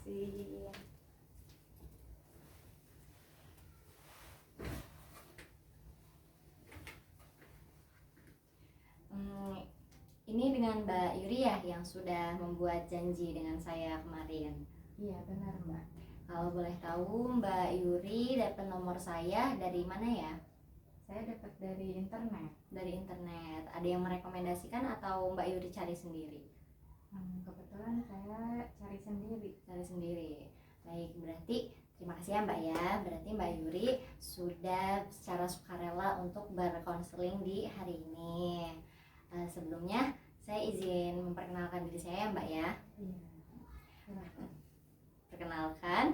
kasih. Ini dengan Mbak Yuri ya yang sudah membuat janji dengan saya kemarin. Iya benar Mbak. Kalau boleh tahu Mbak Yuri dapat nomor saya dari mana ya? Saya dapat dari internet. Dari internet. Ada yang merekomendasikan atau Mbak Yuri cari sendiri? Kebetulan saya cari sendiri. Cari sendiri. Baik, berarti terima kasih ya Mbak ya. Berarti Mbak Yuri sudah secara sukarela untuk berkonseling di hari ini. Sebelumnya saya izin memperkenalkan diri saya ya Mbak ya. Iya. Silakan. Perkenalkan,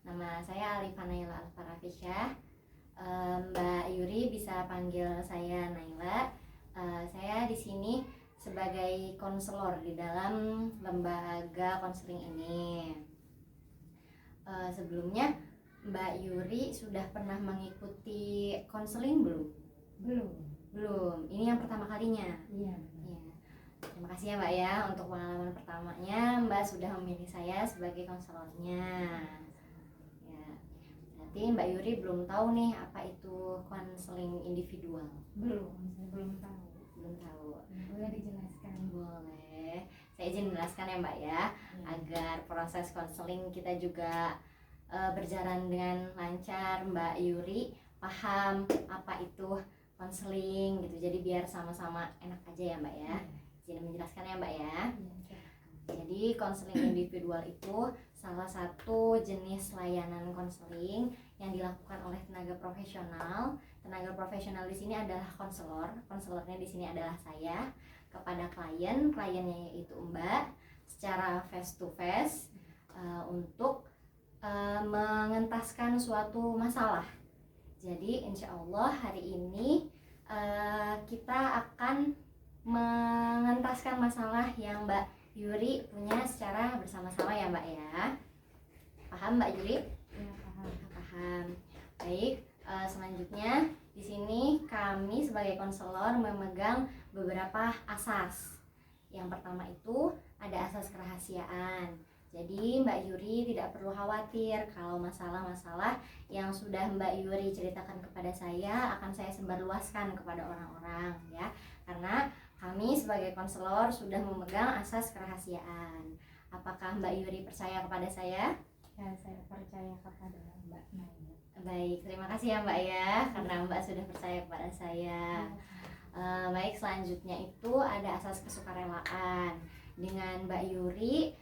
nama saya Alifa Naila Alfarafisya. Mbak Yuri bisa panggil saya Naila. Saya di sini sebagai konselor di dalam lembaga konseling ini. Sebelumnya Mbak Yuri sudah pernah mengikuti konseling belum? Belum. Ini yang pertama kalinya. Iya. Ya. Terima kasih ya Mbak ya untuk pengalaman pertamanya Mbak sudah memilih saya sebagai konselornya. Ya. Berarti Mbak Yuri belum tahu nih apa itu konseling individual. Saya belum tahu. Belum tahu. Boleh dijelaskan? Boleh. Saya izin menjelaskan ya Mbak ya, agar proses konseling kita juga berjalan dengan lancar. Mbak Yuri paham apa itu konseling gitu. Jadi biar sama-sama enak aja ya Mbak ya. Izin menjelaskan ya Mbak ya. Jadi konseling individual itu salah satu jenis layanan konseling yang dilakukan oleh tenaga profesional. Tenaga profesional di sini adalah konselor. Konselornya di sini adalah saya kepada kliennya yaitu Mbak secara face to face untuk mengentaskan suatu masalah. Jadi insya Allah hari ini kita akan mengentaskan masalah yang Mbak Yuri punya secara bersama-sama ya Mbak ya. Paham Mbak Yuri? Ya paham. Paham. Baik, selanjutnya di sini kami sebagai konselor memegang beberapa asas. Yang pertama itu ada asas kerahasiaan. Jadi Mbak Yuri tidak perlu khawatir kalau masalah-masalah yang sudah Mbak Yuri ceritakan kepada saya akan saya sebarluaskan kepada orang-orang ya. Karena kami sebagai konselor sudah memegang asas kerahasiaan. Apakah Mbak Yuri percaya kepada saya? Ya, saya percaya kepada Mbak Naila. Baik, terima kasih ya Mbak ya karena Mbak sudah percaya kepada saya. Baik, selanjutnya itu ada asas kesukarelaan. Dengan Mbak Yuri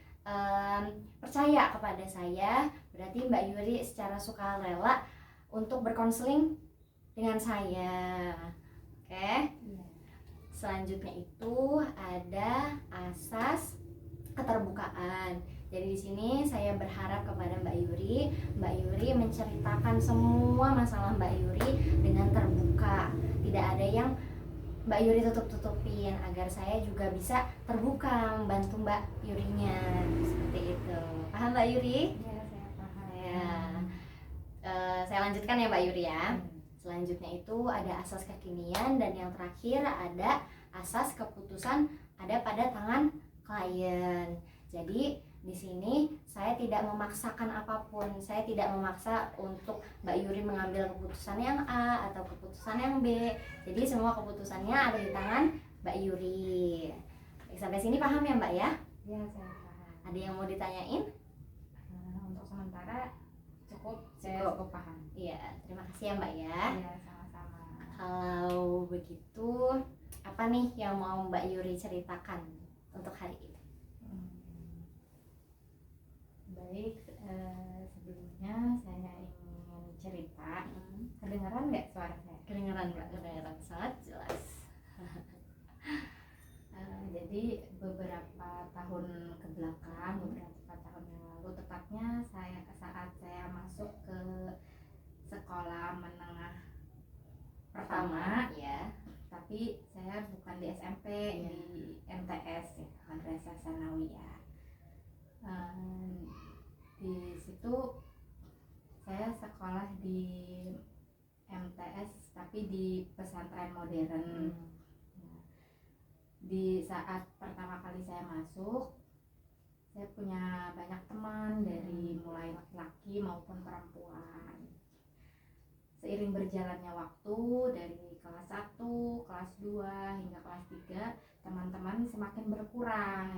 percaya kepada saya, berarti Mbak Yuri secara sukarela untuk berkonseling dengan saya. Oke. Selanjutnya itu ada asas keterbukaan. Jadi di sini saya berharap kepada Mbak Yuri menceritakan semua masalah Mbak Yuri dengan terbuka. Tidak ada yang Mbak Yuri tutup-tutupin agar saya juga bisa terbuka membantu Mbak Yurinya seperti itu. Paham Mbak Yuri? Ya, saya paham. Ya. Saya lanjutkan ya Mbak Yuri ya. Selanjutnya itu ada asas kekinian dan yang terakhir ada asas keputusan ada pada tangan klien. Jadi di sini saya tidak memaksakan apapun. Saya tidak memaksa untuk Mbak Yuri mengambil keputusan yang A atau keputusan yang B. Jadi semua keputusannya ada di tangan Mbak Yuri. Sampai sini paham ya Mbak ya? Ya, saya paham. Ada yang mau ditanyain? Untuk sementara saya cukup paham. Iya, terima kasih ya Mbak ya. Iya, sama-sama. Kalau begitu, apa nih yang mau Mbak Yuri ceritakan untuk hari ini? Baik, sebelumnya saya ingin cerita. Kedengaran nggak suara saya? Kedengaran Mbak, kedengaran sangat jelas. Jadi beberapa tahun kebelakang, beberapa tahun yang lalu, tepatnya saat saya masuk ke sekolah menengah pertama ya. Tapi saya bukan di SMP, di MTS ya, Madrasah Sanawiyah. Di situ saya sekolah di MTS tapi di pesantren modern. Di saat pertama kali saya masuk, Saya punya banyak teman dari mulai laki-laki maupun perempuan. Seiring berjalannya waktu dari kelas 1, kelas 2 hingga kelas 3, teman-teman semakin berkurang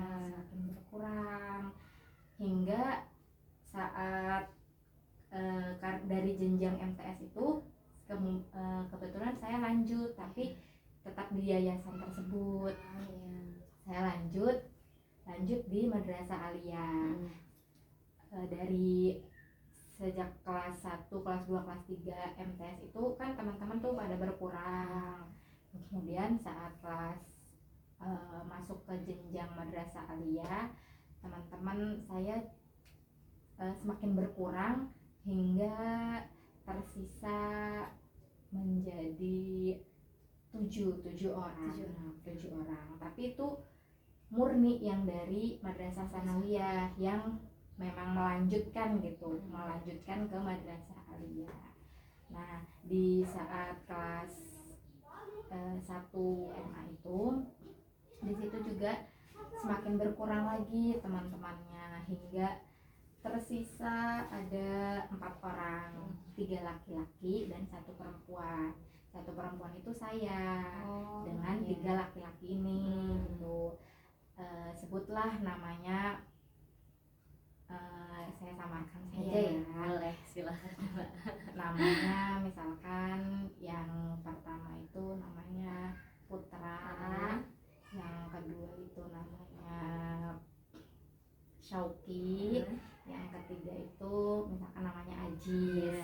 hingga saat dari jenjang MTS itu kebetulan saya lanjut, tapi tetap di yayasan tersebut. Saya lanjut di Madrasah Aliyah. Dari sejak kelas 1, kelas 2, kelas 3 MTS itu kan teman-teman tuh pada berkurang. Kemudian saat kelas masuk ke jenjang Madrasah Aliyah, teman-teman saya semakin berkurang hingga tersisa menjadi 7 orang. Tapi itu murni yang dari Madrasah Sanawiyah yang memang melanjutkan ke Madrasah Aliyah. Nah, di saat kelas 1 MA itu, di situ juga semakin berkurang lagi teman-temannya hingga tersisa ada 4 orang, 3 laki-laki dan 1 perempuan. 1 perempuan itu saya dengan 3 laki-laki ini gitu. Sebutlah namanya, saya samarkan saja ya. Boleh, silakan. Namanya misalkan yang pertama itu namanya Putra, yang kedua itu namanya Syauki, yang ketiga itu misalkan namanya Ajis.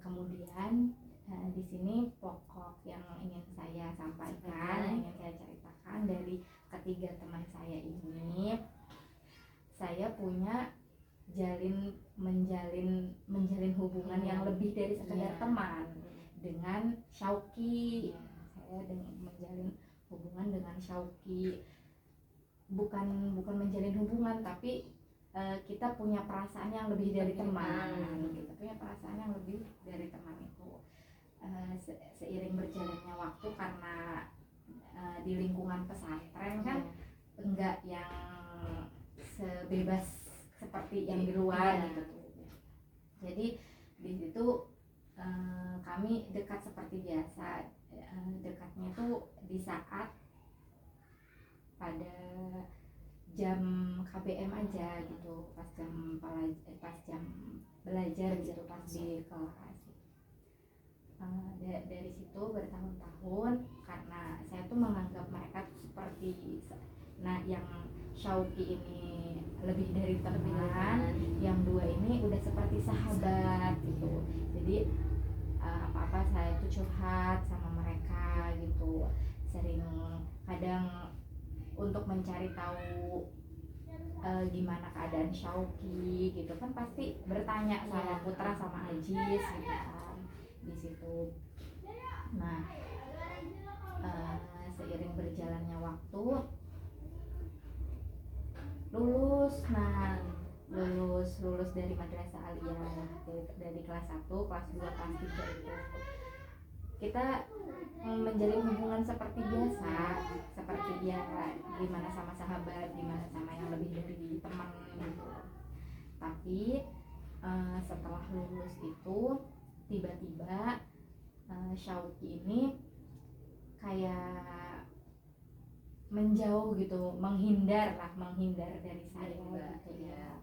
Kemudian di sini pokok yang ingin saya sampaikan, ingin saya ceritakan dari ketiga teman saya ini, saya punya menjalin hubungan yang lebih dari sekedar teman dengan Syauki. Saya menjalin hubungan dengan Syauki, bukan menjalin hubungan, tapi kita punya perasaan yang lebih dari teman. Kita punya perasaan yang lebih dari teman itu. Seiring berjalannya waktu, karena di lingkungan pesantren kan enggak yang sebebas seperti yang di luar gitu. Jadi di situ kami dekat seperti biasa. Dekatnya tuh di saat pada jam KBM aja gitu, pas jam belajar gitu, pas di kelas. Dari situ bertahun-tahun, karena saya tuh menganggap mereka tuh seperti, yang Syauki ini lebih dari teman, yang 2 ini udah seperti sahabat gitu. Jadi apa-apa saya tuh curhat sama mereka gitu, sering kadang untuk mencari tahu gimana keadaan Syauki gitu kan, pasti bertanya sama Putra sama Ajis gitu kan di situ. Nah, seiring berjalannya waktu, lulus dari Madrasah Aliyah, dari kelas 1, kelas 2, kelas 3 itu kita menjalin hubungan seperti biasa, seperti gimana sama sahabat, gimana sama yang lebih dari teman gitu. Tapi setelah lulus itu tiba-tiba Syauki ini kayak menjauh gitu, menghindar dari saya gitu ya,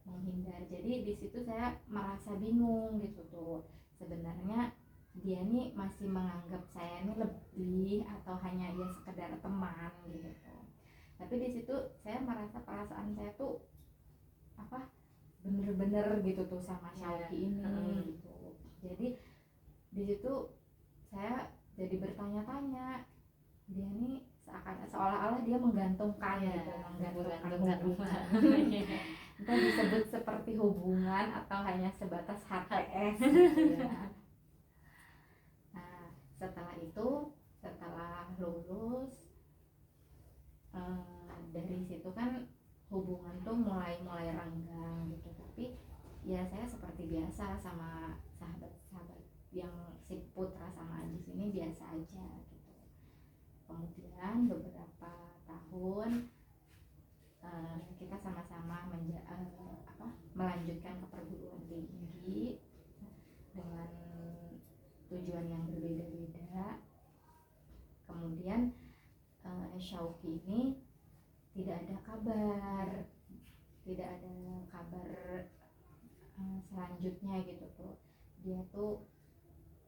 menghindar. Jadi di situ saya merasa bingung gitu tuh, sebenarnya dia nih masih menganggap saya ini lebih atau hanya ya sekedar teman gitu. Tapi di situ saya merasa perasaan saya tuh bener-bener gitu tuh sama Syauki ini gitu. Jadi di situ saya jadi bertanya-tanya, dia nih seolah-olah dia menggantungkan gitu, menggantungkan hubungan. Entah disebut seperti hubungan atau hanya sebatas HTS gitu ya. Nah, setelah lulus, dari situ kan hubungan tuh mulai renggang gitu. Tapi ya saya seperti biasa sama sahabat-sahabat yang si Putra sama Ajis ini biasa aja gitu. Kemudian beberapa tahun kita sama-sama melanjutkan ke perguruan tinggi dengan tujuan yang berbeda-beda. Kemudian Syauqi ini tidak ada kabar selanjutnya gitu tuh, dia tuh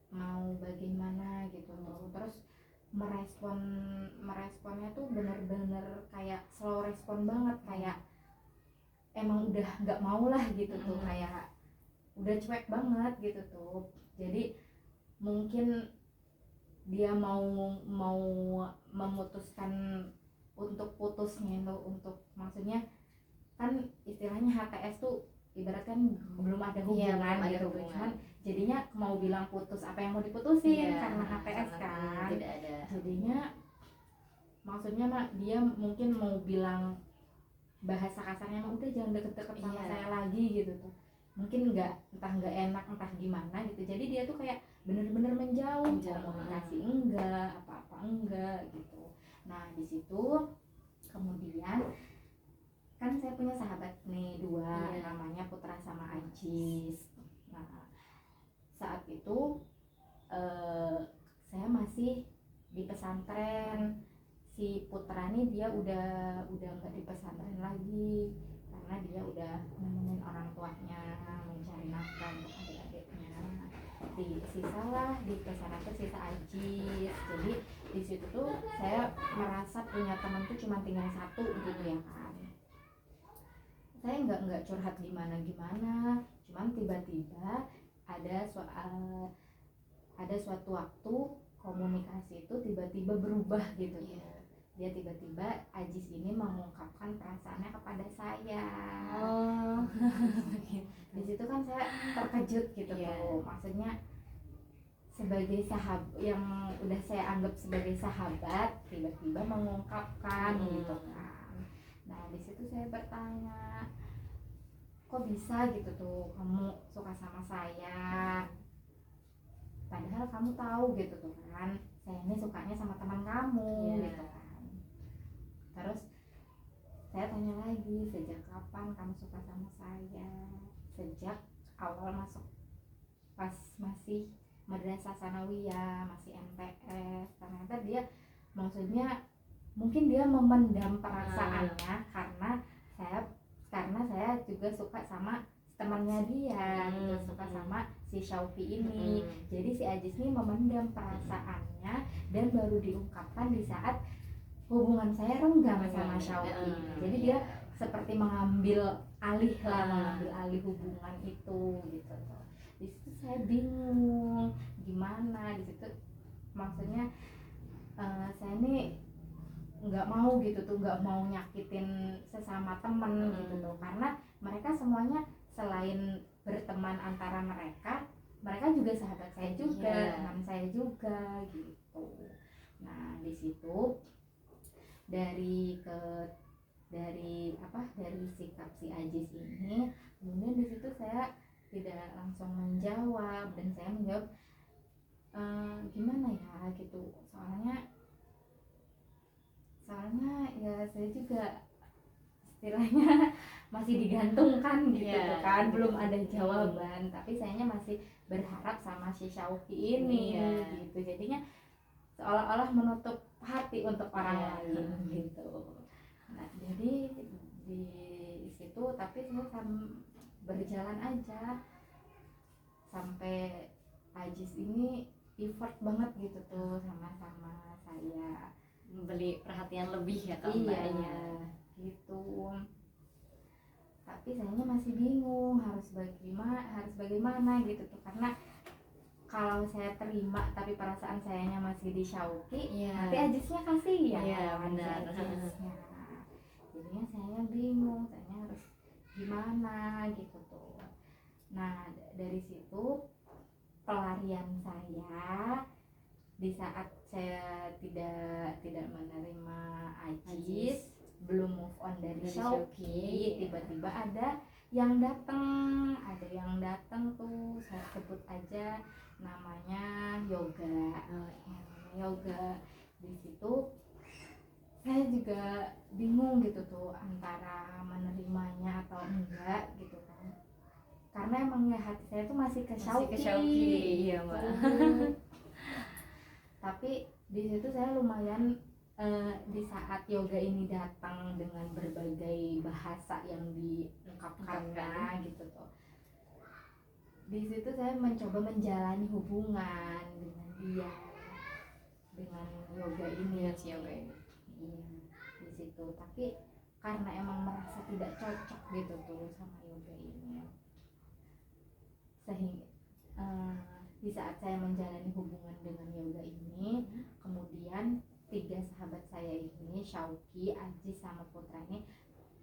mau bagaimana gitu tuh. Terus meresponnya tuh bener-bener kayak slow respon banget, kayak emang udah nggak mau lah gitu tuh, kayak udah cuek banget gitu tuh. Jadi mungkin dia mau memutuskan untuk putusnya itu, untuk maksudnya kan istilahnya HTS tuh ibaratkan belum ada hubungan gitu, cuman jadinya mau bilang putus, apa yang mau diputusin karena HTS kan, tidak ada. Jadinya maksudnya dia mungkin mau bilang, bahasa kasarnya mah udah jangan deket-deket sama saya lagi gitu tuh. Mungkin entah nggak enak entah gimana gitu. Jadi dia tuh kayak bener-bener menjauh, komunikasi enggak, apa-apa enggak gitu. Nah di situ kemudian kan saya punya sahabat nih dua, namanya Putra sama Ajis. Nah saat itu saya masih di pesantren. Si Putra nih dia udah nggak di pesantren lagi karena dia udah nemenin orang tuanya mencari nafkah untuk adik-adiknya. Sisalah di pesantren tuh sisa Ajis. Jadi di situ tuh saya merasa punya teman tuh cuma tinggal satu gitu ya kan. Saya nggak curhat gimana, cuman tiba-tiba ada suatu waktu komunikasi itu tiba-tiba berubah gitu. Dia tiba-tiba Ajis ini mengungkapkan perasaannya kepada saya. Di situ kan saya terkejut gitu tuh. Maksudnya sebagai sahabat yang udah saya anggap sebagai sahabat tiba-tiba mengungkapkan gitu kan. Nah di situ saya bertanya, kok bisa gitu tuh kamu suka sama saya, padahal kamu tahu gitu tuh kan saya ini sukanya sama teman kamu gitu kan. Terus saya tanya lagi, sejak kapan kamu suka sama saya? Sejak awal masuk, pas masih madrasah sanawiyah, masih MTS. Ternyata dia maksudnya mungkin dia memendam perasaannya karena saya juga suka sama temannya dia, suka sama si Syauqi ini. Jadi si Ajis ini memendam perasaannya dan baru diungkapkan di saat hubungan saya renggang sama Syauqi. Jadi dia seperti mengambil alih hubungan itu gitu. Di situ saya bingung gimana di situ. Maksudnya saya ini nggak mau gitu tuh, nggak mau nyakitin sesama temen gitu tuh, karena mereka semuanya selain berteman antara mereka juga sahabat saya juga, teman saya juga gitu. Nah di situ dari sikap si Ajis ini, kemudian di situ saya tidak langsung menjawab, dan saya menjawab gimana ya gitu, soalnya ya saya juga istilahnya masih digantungkan gitu kan, belum ada jawaban, tapi sayanya masih berharap sama si Syauqi ini gitu. Jadinya seolah-olah menutup hati untuk orang lain gitu. Nah jadi di situ, tapi saya berjalan aja sampai Ajis ini effort banget gitu tuh sama saya, memberi perhatian lebih ya ke mbaknya gitu. Tapi sayanya masih bingung harus bagaimana gitu tuh, karena kalau saya terima tapi perasaan sayanya masih di Syauqi, nanti Ajisnya kasih ya benar. Jadinya saya bingung, saya harus gimana gitu tuh. Nah dari situ pelarian saya di saat saya tidak menerima Ajis, belum move on dari Syauqi, tiba-tiba ada yang datang tuh, saya sebut aja namanya Yoga. Yoga. Di situ saya juga bingung gitu tuh antara menerimanya atau enggak gitu kan, karena emang ya hati saya tuh masih ke Shauqi iya Mbak. Tapi di situ saya lumayan di saat yoga ini datang dengan berbagai bahasa yang diungkapkannya gitu tuh, di situ saya mencoba menjalani hubungan dengan dia, dengan yoga ini. Iya, si yoga ini. Iya, di situ. Tapi karena emang merasa tidak cocok gitu tuh sama yoga ini, sehingga di saat saya menjalani hubungan dengan yoga ini, kemudian 3 sahabat saya ini, Shauqi, Aji, sama Putra ini,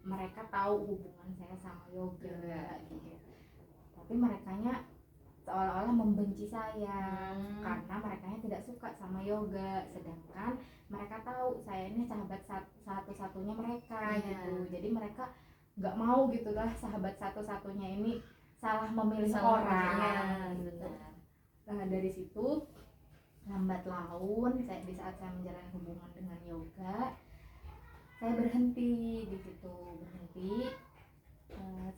mereka tahu hubungan saya sama yoga gitu. Tapi merekanya seolah-olah membenci saya karena merekanya tidak suka sama yoga, sedangkan mereka tahu saya ini sahabat satu-satunya mereka gitu. Jadi mereka nggak mau gitulah sahabat satu-satunya ini salah memilih orang gitu. Nah dari situ lambat laun di saat saya menjalani hubungan dengan yoga, saya berhenti di situ,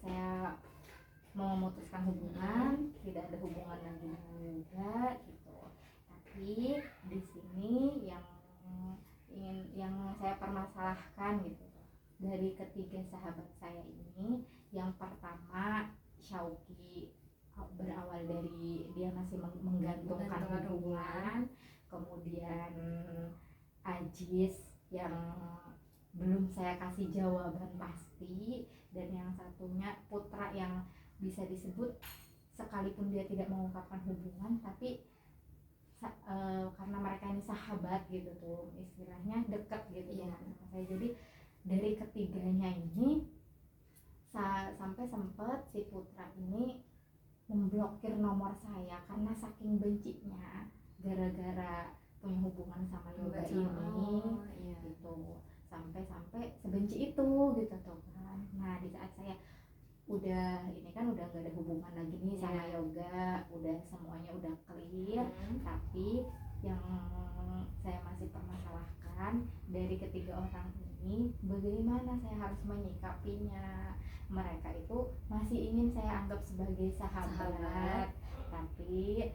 saya mau memutuskan hubungan, tidak ada hubungan lagi dengan yoga gitu. Tapi di sini yang saya permasalahkan gitu, dari ketiga sahabat saya ini, yang pertama Shauqi, berawal dari dia masih menggantungkan hubungan, kemudian Ajis yang belum saya kasih jawaban pasti, dan yang satunya Putra yang bisa disebut sekalipun dia tidak mengungkapkan hubungan, tapi karena mereka ini sahabat gitu tuh, istilahnya dekat gitu dengan saya. Jadi dari ketiganya ini sampai sempat si Putra ini memblokir nomor saya karena saking bencinya gara-gara punya hubungan sama yoga ini gitu, sampai sebenci itu gitu tuh kan. Nah di saat saya udah ini kan udah gak ada hubungan lagi nih sama yoga, udah semuanya udah clear, tapi yang saya masih permasalahkan dari ketiga orang ini, bagaimana saya harus menyikapinya. Mereka itu masih ingin saya anggap sebagai sahabat. Tapi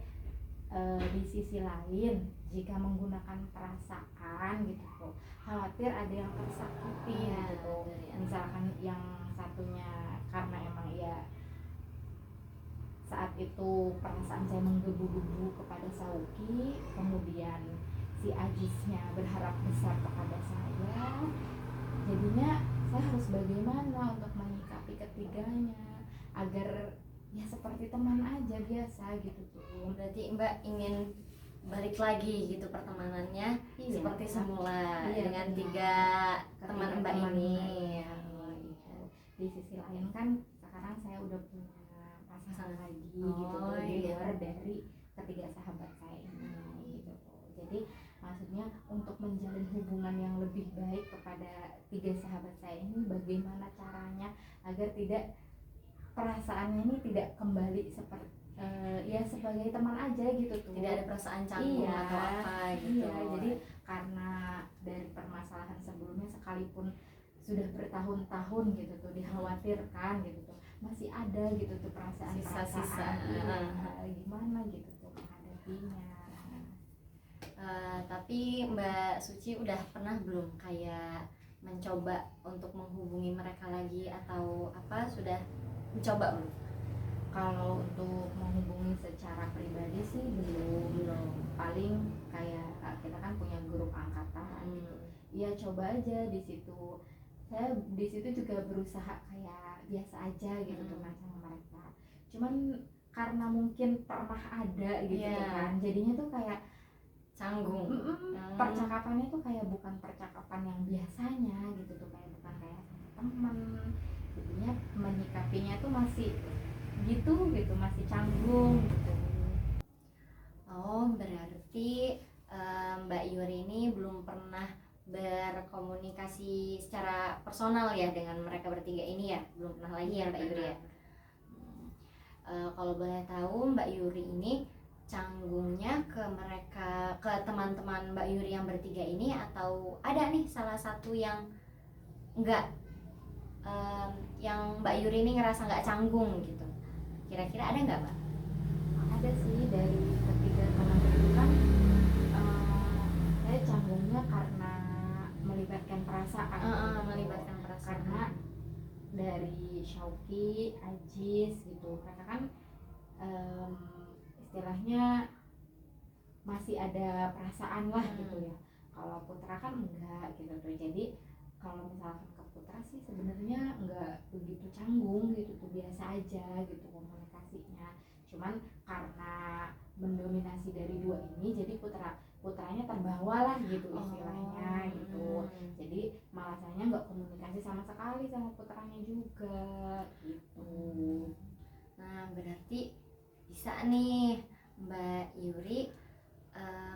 di sisi lain, jika menggunakan perasaan gitu tuh, khawatir ada yang tersakiti gitu. Misalkan yang satunya karena emang ya saat itu perasaan saya menggebu-gebu kepada Shauqi, kemudian si Ajisnya berharap besar kepada saya, jadinya saya harus bagaimana untuk menyikapi ketiganya agar ya seperti teman aja biasa gitu tuh. Berarti Mbak ingin balik lagi gitu pertemanannya seperti semula dengan tiga teman Mbak ini. Di sisi lain kan sekarang saya udah punya pasangan lagi gitu di luar dari ketiga sahabat saya ini gitu. Jadi maksudnya untuk menjalin hubungan yang lebih baik kepada tiga sahabat saya ini, bagaimana caranya agar tidak perasaannya ini tidak kembali seperti ya sebagai teman aja gitu tuh, tidak ada perasaan canggung atau apa gitu. Jadi karena dari permasalahan sebelumnya sekalipun sudah bertahun-tahun gitu tuh dikhawatirkan gitu tuh, masih ada gitu tuh perasaan sisa-sisa gimana gitu tuh menghadapinya. Tapi Mbak Suci udah pernah belum kayak mencoba untuk menghubungi mereka lagi atau apa, sudah mencoba belum? Kalau untuk menghubungi secara pribadi sih belum. Paling kayak kita kan punya grup angkatan gitu. Ya coba aja di situ. Saya di situ juga berusaha kayak biasa aja gitu teman sama mereka. Cuman karena mungkin pernah ada gitu kan, jadinya tuh kayak canggung. Percakapannya tuh kayak bukan percakapan yang biasanya gitu tuh, kayak bukan kayak sama teman. Jadinya menyikapinya tuh masih gitu, masih canggung gitu. Oh, berarti Mbak Yuri ini belum pernah berkomunikasi secara personal ya dengan mereka bertiga ini ya? Belum pernah lagi ya Mbak Yuri ya? Kalau boleh tahu Mbak Yuri ini canggungnya ke mereka, ke teman-teman Mbak Yuri yang bertiga ini, atau ada nih salah satu yang enggak, yang Mbak Yuri ini ngerasa nggak canggung gitu, kira-kira ada nggak Mbak? Ada sih, dari ketiga teman itu kan saya canggungnya karena melibatkan perasaan. Melibatkan perasaan. Karena dari Syauqi, Ajis gitu, mereka kan istilahnya masih ada perasaan lah gitu ya. Kalau Putra kan enggak gitu tuh. Jadi kalau misalkan ke Putra sih sebenarnya enggak begitu canggung gitu tuh, biasa aja gitu komunikasinya. Cuman karena mendominasi dari dua ini, jadi putranya terbawa lah gitu istilahnya gitu. Jadi malah saya nggak komunikasi sama sekali sama putranya juga gitu. Nah berarti bisa nih Mbak Yuri,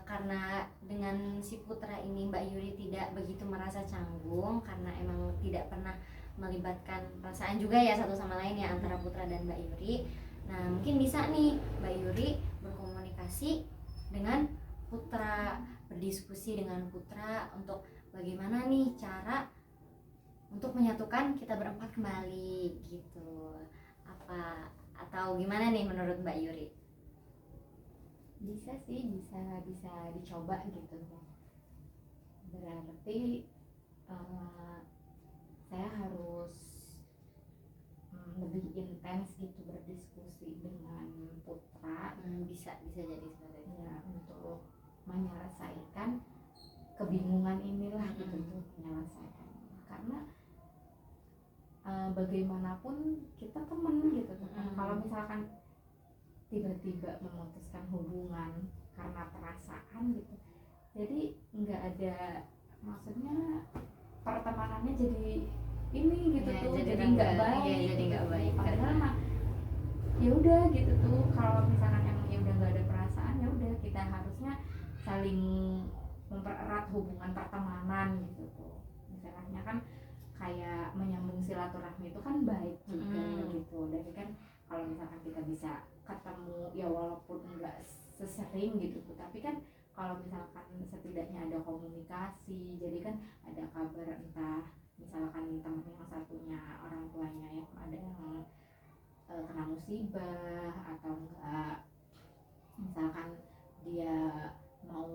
karena dengan si Putra ini Mbak Yuri tidak begitu merasa canggung karena emang tidak pernah melibatkan perasaan juga ya satu sama lain ya antara Putra dan Mbak Yuri. Nah mungkin bisa nih Mbak Yuri berkomunikasi dengan Putra, berdiskusi dengan Putra untuk bagaimana nih cara untuk menyatukan kita berempat kembali gitu. Apa atau gimana nih menurut Mbak Yuri? Bisa sih, bisa dicoba gitu ya. Berarti saya harus lebih intens gitu berdiskusi dengan Putra. Bisa jadi seperti itu Ya, untuk menyelesaikan kebingungan inilah gitu tuh, menyelesaikan. Karena bagaimanapun kita temen gitu tuh. Kalau misalkan tiba-tiba memutuskan hubungan karena perasaan gitu, jadi nggak ada, maksudnya pertemanannya jadi ini gitu ya, tuh, jadi nggak baik. Ya, jadi nggak baik. Padahal mah ya udah gitu tuh, kalau misalkan emang ya udah nggak ada perasaan, ya udah kita harusnya saling mempererat hubungan pertemanan gitu tuh. Misalnya kan kayak menyambung silaturahmi itu kan baik juga gitu. Dari kan kalau misalkan kita bisa ketemu ya walaupun enggak sesering gitu tuh, tapi kan kalau misalkan setidaknya ada komunikasi, jadi kan ada kabar, entah misalkan teman yang satunya orang tuanya yang ada yang kena musibah atau enggak, misalkan dia mau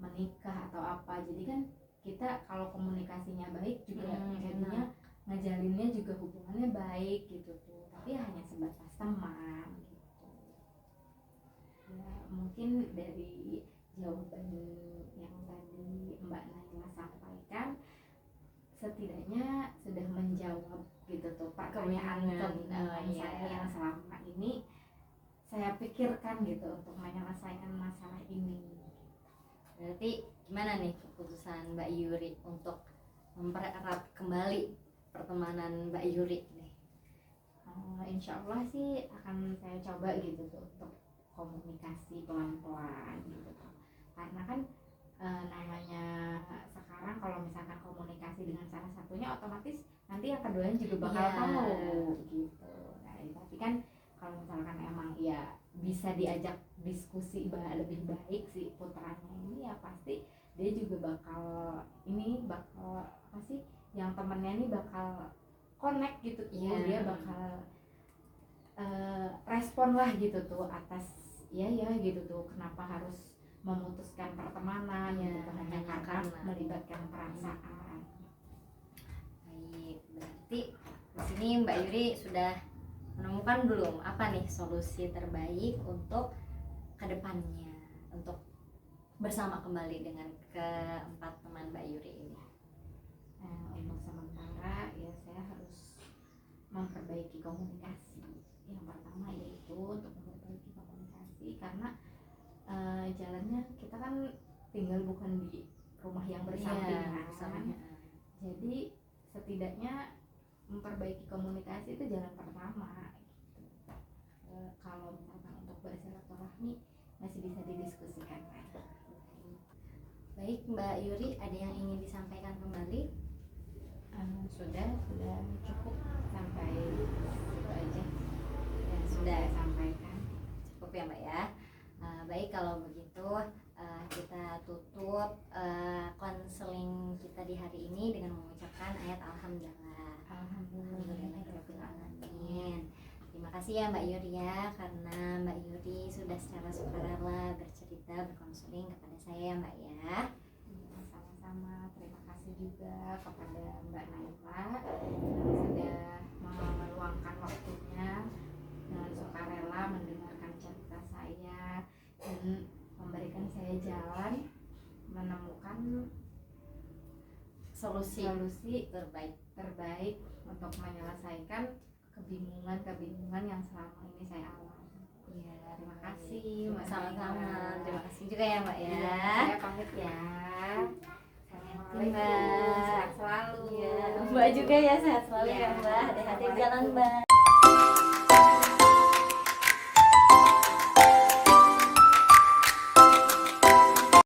menikah atau apa, jadi kan kita kalau komunikasinya baik juga jadinya ngejalinnya juga hubungannya baik gitu tuh, tapi hanya sebatas teman gitu ya. Mungkin dari jawaban yang tadi Mbak Naila sampaikan setidaknya sudah menjawab gitu tuh pertanyaan saya yang selama ini saya pikirkan gitu untuk menyelesaikan masalah ini. Berarti gimana nih keputusan Mbak Yuri untuk mempererat kembali pertemanan Mbak Yuri nih? Insya Allah sih akan saya coba gitu tuh untuk komunikasi pelan-pelan gitu tuh. Karena kan namanya sekarang kalau misalkan komunikasi dengan salah satunya, otomatis nanti yang keduanya juga bakal tahu gitu. Nah, tapi kan kalau misalkan emang ya bisa diajak diskusi lebih baik si putranya ini, ya pasti dia juga bakal apa sih, yang temennya ini bakal connect gitu tuh. Dia bakal respon lah gitu tuh atas ya gitu tuh, kenapa harus memutuskan pertemanan gitu hanya karena melibatkan perasaan. Baik, berarti di sini Mbak Yuri sudah menemukan belum apa nih solusi terbaik untuk kedepannya, untuk bersama kembali dengan keempat teman Mbak Yuri ini? Untuk sementara ya saya harus memperbaiki komunikasi. Yang pertama yaitu untuk memperbaiki komunikasi, karena jalannya kita kan tinggal bukan di rumah yang bersampingan. Jadi setidaknya memperbaiki komunikasi itu jalan pertama gitu. Kalau misalkan untuk bersilaturahmi masih bisa didiskusikan lagi. Baik Mbak Yuri, ada yang ingin disampaikan kembali? Sudah cukup sampai itu aja yang sudah saya sampaikan. Cukup ya Mbak ya. kalau begitu kita tutup konseling kita di hari ini dengan mengucapkan ayat alhamdulillah. Alhamdulillahirabbil alamin. Terima kasih ya Mbak Yuri ya, karena Mbak Yuri sudah secara sukarela bercerita, berkonseling kepada saya Mbak ya. Sama-sama, terima kasih juga kepada Mbak Naila yang sudah meluangkan waktunya dengan sukarela mendengarkan cerita saya dan memberikan saya jalan menemukan solusi terbaik untuk menyelesaikan kebingungan yang selama ini saya alami. Iya, Terima kasih Mbak sama-sama. Naila. Terima kasih juga ya Mbak ya. Saya pamit ya. Mbak. Sehat selalu. Iya, Mbak juga ya, sehat selalu Iya. ya Mbak. Hati-hati di jalan Mbak.